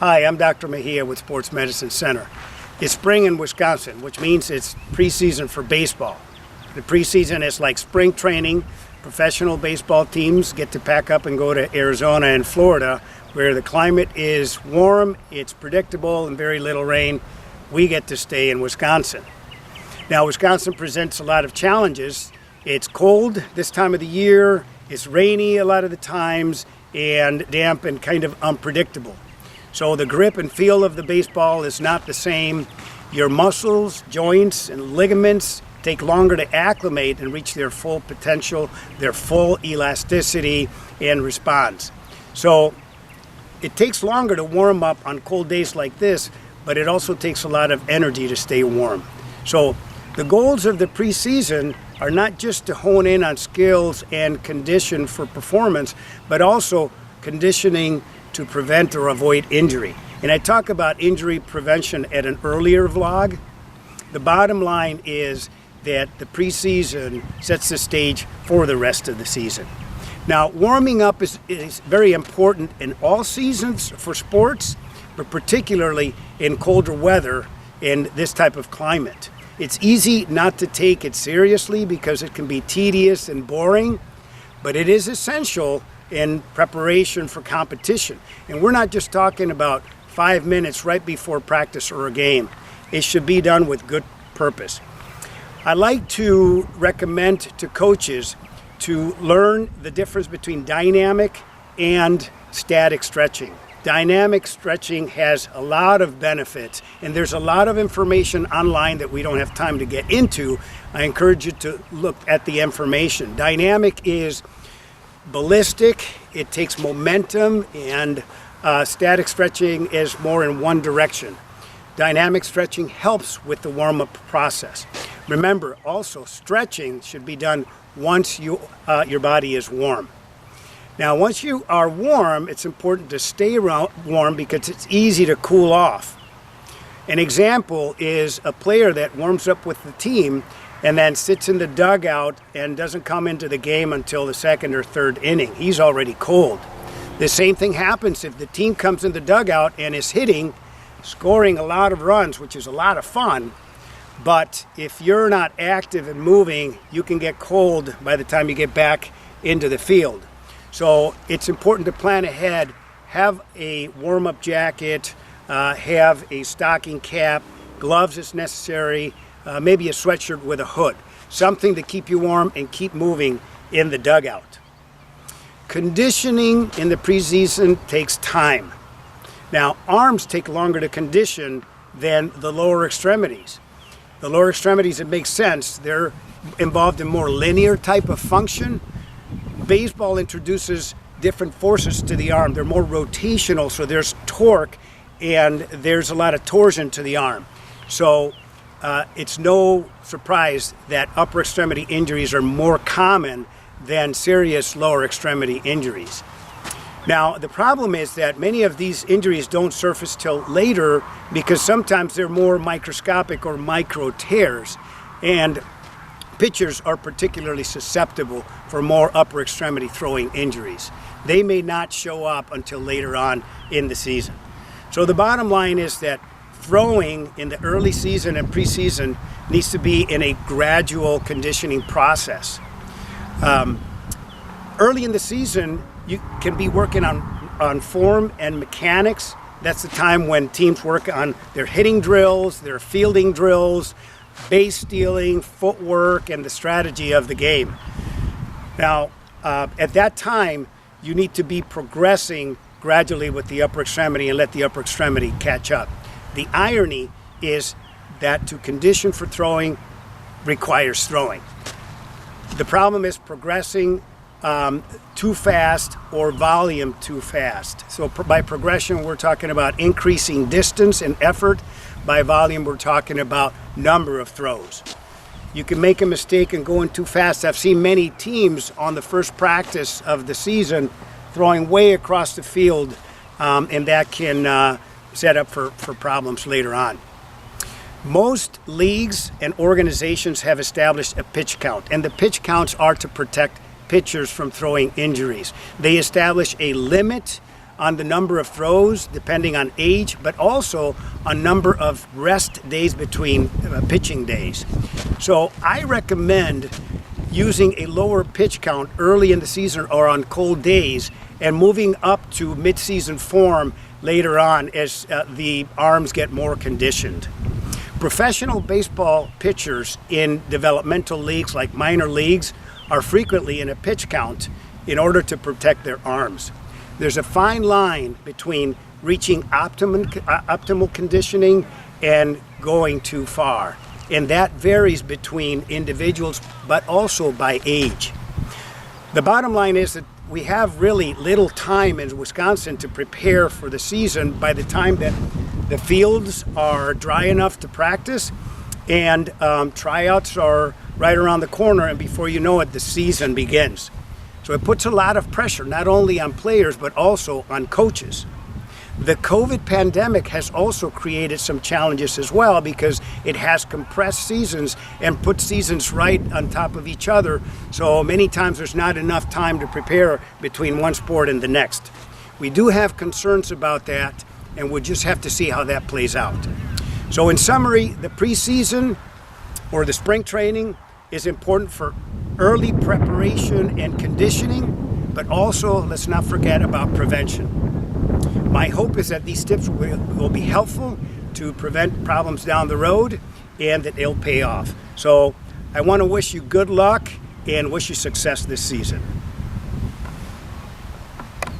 Hi, I'm Dr. Mejia with Sports Medicine Center. It's spring in Wisconsin, which means it's preseason for baseball. The preseason is like spring training. Professional baseball teams get to pack up and go to Arizona and Florida, where the climate is warm, it's predictable, and very little rain. We get to stay in Wisconsin. Now, Wisconsin presents a lot of challenges. It's cold this time of the year, it's rainy a lot of the times, and damp and kind of unpredictable. So the grip and feel of the baseball is not the same. Your muscles, joints, and ligaments take longer to acclimate and reach their full potential, their full elasticity and response. So it takes longer to warm up on cold days like this, but it also takes a lot of energy to stay warm. So the goals of the preseason are not just to hone in on skills and condition for performance, but also conditioning to prevent or avoid injury. And I talk about injury prevention at an earlier vlog. The bottom line is that the preseason sets the stage for the rest of the season. Now, warming up is very important in all seasons for sports, but particularly in colder weather in this type of climate. It's easy not to take it seriously because it can be tedious and boring, but it is essential in preparation for competition. And we're not just talking about 5 minutes right before practice or a game. It should be done with good purpose. I like to recommend to coaches to learn the difference between dynamic and static stretching. Dynamic stretching has a lot of benefits, and there's a lot of information online that we don't have time to get into. I encourage you to look at the information. Dynamic is ballistic, it takes momentum, and static stretching is more in one direction. Dynamic stretching helps with the warm-up process. Remember, also, stretching should be done once your body is warm. Now, once you are warm, it's important to stay warm because it's easy to cool off. An example is a player that warms up with the team and then sits in the dugout and doesn't come into the game until the second or third inning. He's already cold. The same thing happens if the team comes in the dugout and is hitting, scoring a lot of runs, which is a lot of fun. But if you're not active and moving, you can get cold by the time you get back into the field. So it's important to plan ahead, have a warm-up jacket, have a stocking cap, gloves if necessary, maybe a sweatshirt with a hood, something to keep you warm and keep moving in the dugout. Conditioning in the preseason takes time. Now, arms take longer to condition than the lower extremities. The lower extremities, it makes sense. They're involved in more linear type of function. Baseball introduces different forces to the arm. They're more rotational, so there's torque and there's a lot of torsion to the arm. So it's no surprise that upper extremity injuries are more common than serious lower extremity injuries. Now, the problem is that many of these injuries don't surface till later because sometimes they're more microscopic or micro tears, and pitchers are particularly susceptible for more upper extremity throwing injuries. They may not show up until later on in the season. So the bottom line is that throwing in the early season and preseason needs to be in a gradual conditioning process. Early in the season, you can be working on form and mechanics. That's the time when teams work on their hitting drills, their fielding drills, base stealing, footwork, and the strategy of the game. Now, at that time, you need to be progressing gradually with the upper extremity and let the upper extremity catch up. The irony is that to condition for throwing requires throwing. The problem is progressing too fast or volume too fast. So by progression, we're talking about increasing distance and effort. By volume, we're talking about number of throws. You can make a mistake and going too fast. I've seen many teams on the first practice of the season throwing way across the field, and that can set up for problems later on. Most leagues and organizations have established a pitch count, and the pitch counts are to protect pitchers from throwing injuries. They establish a limit on the number of throws, depending on age, but also on number of rest days between pitching days. So I recommend using a lower pitch count early in the season or on cold days, and moving up to mid-season form later on as the arms get more conditioned. Professional baseball pitchers in developmental leagues like minor leagues are frequently in a pitch count in order to protect their arms. There's a fine line between reaching optimal conditioning and going too far. And that varies between individuals, but also by age. The bottom line is that we have really little time in Wisconsin to prepare for the season by the time that the fields are dry enough to practice, and tryouts are right around the corner, and before you know it, the season begins. So it puts a lot of pressure, not only on players, but also on coaches. The COVID pandemic has also created some challenges as well, because it has compressed seasons and put seasons right on top of each other. So many times there's not enough time to prepare between one sport and the next. We do have concerns about that, and we'll just have to see how that plays out. So in summary, the preseason or the spring training is important for early preparation and conditioning, but also let's not forget about prevention. My hope is that these tips will be helpful to prevent problems down the road, and that they'll pay off. So I want to wish you good luck and wish you success this season.